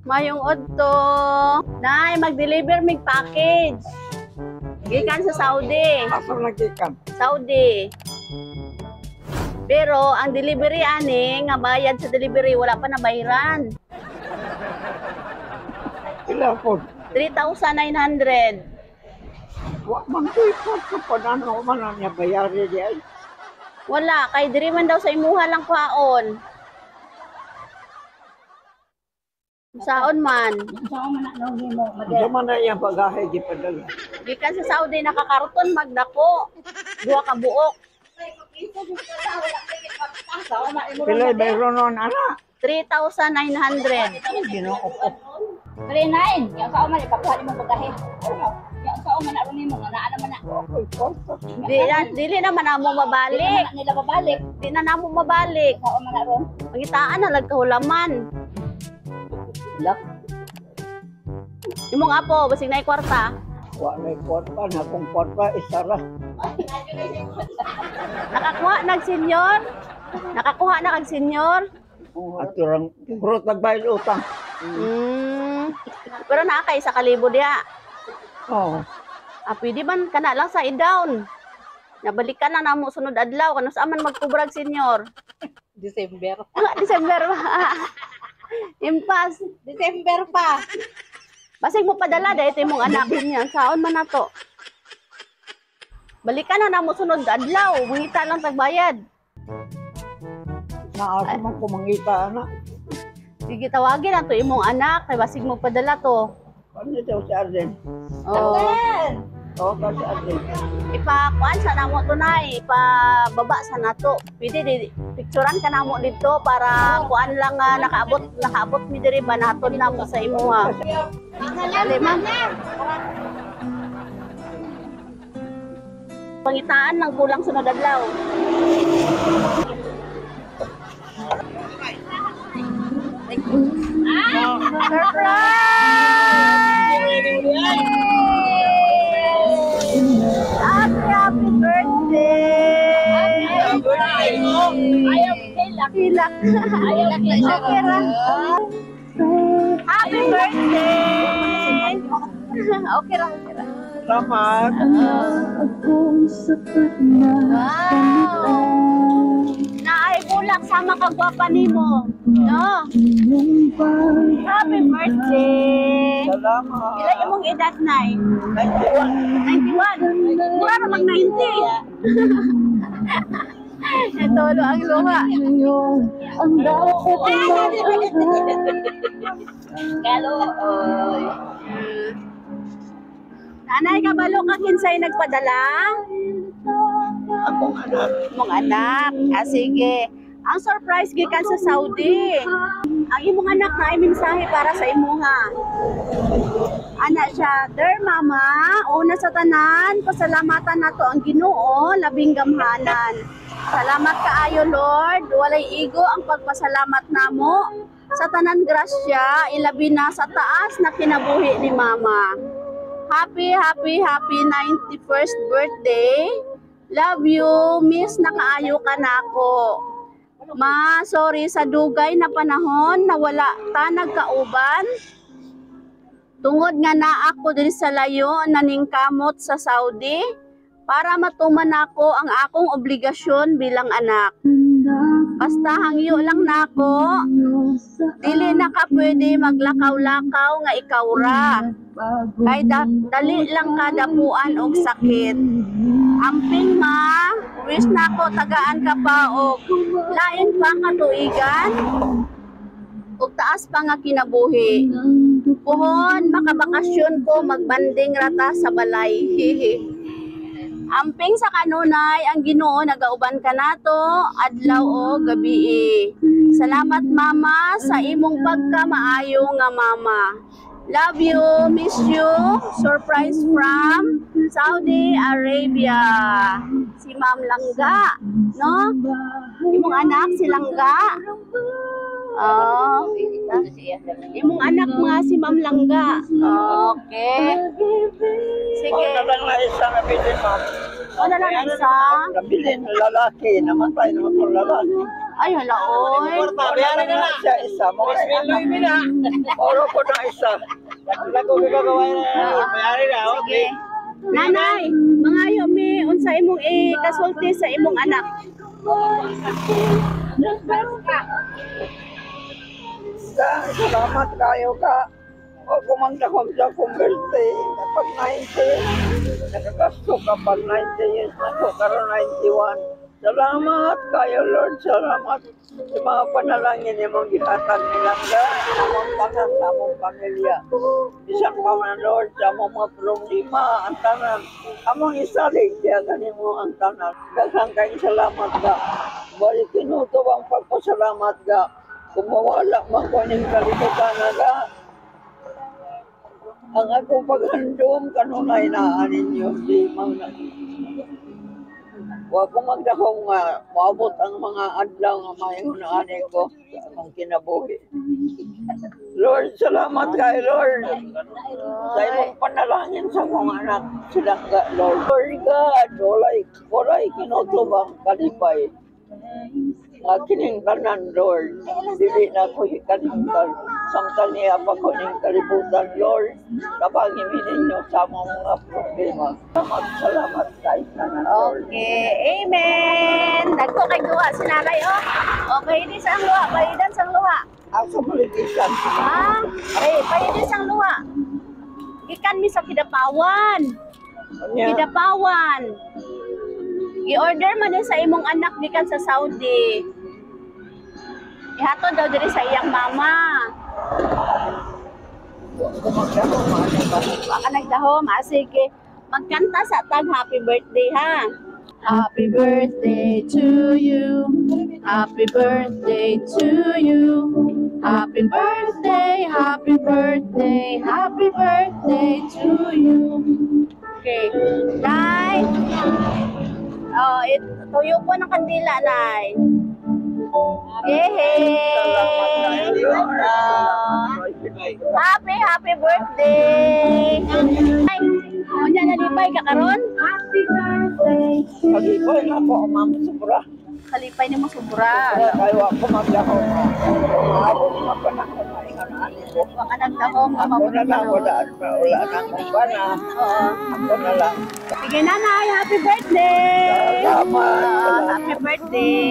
Mayong odto. Nay, mag-deliver mig package. Gikan sa Saudi. Asa nagkikan? Saudi. Pero ang delivery ani nga bayad sa delivery wala pa nabayaran. Ila po. 3,900. Wa man ko'y po pananaw man ang niya bayari di ay. Wala kay diri man daw sa imuha lang kwaon. Saon man. Sa man na iyang bagahe di padala. Gikan sa Saudi nakakarton magdako. Duha ka buok. Pilay bayron nun, ana. 3,900. Ginoo. Kalinain, yung sao man ipakuha mo bagahe. Yung sao man aron nimo nga naa naman na. Dili naman amo mabalik. Nila babalik. Di na namo mabalik. Sao man aron? Pangitaan na lagkahulaman. Lak. Imong apo basig na kwarta. Wa may kwarta na kung kwarta isara. Nakakuha nag senior. Nakakuha na kag senior. At turang puro tagbayad utang. Pero naa kay 1,000 diha. Oo. Pwede man kana lang sa i-down. Nabalikan na namo sunod adlaw kano sa man magkubrag senior. December. December ba? Impas. December pa. Basig mo padala dahil ito mong anak niya. Saon man na to? Balikan na namo sunod adlaw. Mungita lang tagbayad. Naasa man kumangita, ana. Sige, tawagin na to imong anak. Kay basig mo padala to. Ano daw si Arden? Oo. Oo, ka si Arden. Ipakuan sa namo to na. Ipababa sa nato. Pwede di picturean ka namo dito para kuan lang nakaabot mi diri ba naton na mo sa imuha. Dali man. Pangitaan lang kulang sunod adlaw. Happy birthday! Ayaw Hilak. Okay ra. Happy birthday! Okay ra. Salamat. Wow! Naay bulak sama kagwapa nimo. No? Happy birthday! Salamat. Pila imong edad nay? 91. Mura na mag 90. Natolo ang luha. Galo. Nanay, kabalo ka kinsay nagpadala? Akong anak. Mong anak. Sige. Ang surprise gikan sa Saudi. Ang imong anak na ay mensahe para sa imuha. Anak siya, "Dear Mama, una sa tanan, pasalamatan nato ang Ginoo, labing gamhanan. Salamat kaayo Lord, walay igo ang pagpasalamat namo. Sa tanan grasya, ilabi na sa taas na kinabuhi ni Mama. Happy 91st birthday. Love you, miss na kaayo ka na ako. Ma, sorry sa dugay na panahon na wala ta nagkauban. Tungod nga na ako diri sa layo naningkamot sa Saudi para matuman ako ang akong obligasyon bilang anak. Basta hangyo lang nako. Dili na ka pwede maglakaw-lakaw nga ikaw ra. Kay dali lang kadapuan og sakit. Amping ma, wish nako tagaan ka pa og lain pa katuigan. Ug taas pa nga kinabuhi. Puhon makabakasyon ko magbanding rata sa balay. Amping sa kanunay ang Ginoo nagauban ka nato adlaw o gabi. Salamat mama sa imong pagkamaayo nga mama. Love you, miss you. Surprise from Saudi Arabia. Si Ma'am Langga, no? Imong anak si Langga. Oh, imong anak mga si Ma'am Langga. Okay. Sige. Ano lang na isa na bilhin, ma'am? Ano lang isa? Nabilin, lalaki. Namatay naman kung lalaki. Ay, hala, oy. Bayaran na siya isa. Mga oro ko na isa. Lago gagawa na. Bayaran na. Sige. Nanay, mangayo mi unsa imong ikasulti sa imong anak. Salamat kayo ka. O kumanda ko sa kumberte. Pag 90, nakagasto ka pag 90 years na ko, karon 91. Salamat kayo, Lord. Salamat sa mga panalangin ni mong gihatag nilang ga. Among pangat sa among pamilya. Isang pa man, Lord, sa among mga problema, ang tanan. Among isalig, kaya ganin mo ang tanan. Daghang kayong salamat ka. Balik kinuto ang pagpasalamat ka. Kung mawala man ko ng kalimutan na ka. Ang akong paghandom, kanunay na ninyo, di mga wa ko magdahong maabot ang mga adlaw nga mayunaanin ko sa akong kinabuhi. Lord, salamat kay Lord. Sa imong panalangin sa mga anak silang Lord. Lord God, walay kinutubang kalipay. Nga kining tanan, Lord. Dili na ko ikalimutan. Samtal niya pa ko ning kalibutan, Lord. Tabangin ninyo sa mga problema. Salamat kay tanan, Lord. Okay, amen. Dagko kay duha si nanay, oh. Okay, di sang luha, paidan sang luha. Asa politician. Ha? Paidan sang luha. Ikan mi sa Kidapawan. Kidapawan. I-order man din sa imong anak gikan sa Saudi. Ihatod daw diri sa iyang mama. Wa ka nagdahom. Sige. Magkanta sa tag happy birthday, ha? Happy birthday to you. Happy birthday to you. Happy birthday, happy birthday, happy birthday to you. Okay. Nay. Oh, tuyo po ng kandila, Nay. Yehey! Happy birthday! Ay, unya nalipay ka karon? Happy birthday! Kalipay na po, ma'am, sobra. Kalipay ni mo sobra. Kayo ako magdahong. Abot na pa na ko na inganin ko. Wa ka nagdahom, Ako na lang, wala na akong bana. Ako na lang. Sige, Nanay, happy birthday! Salamat. Happy birthday!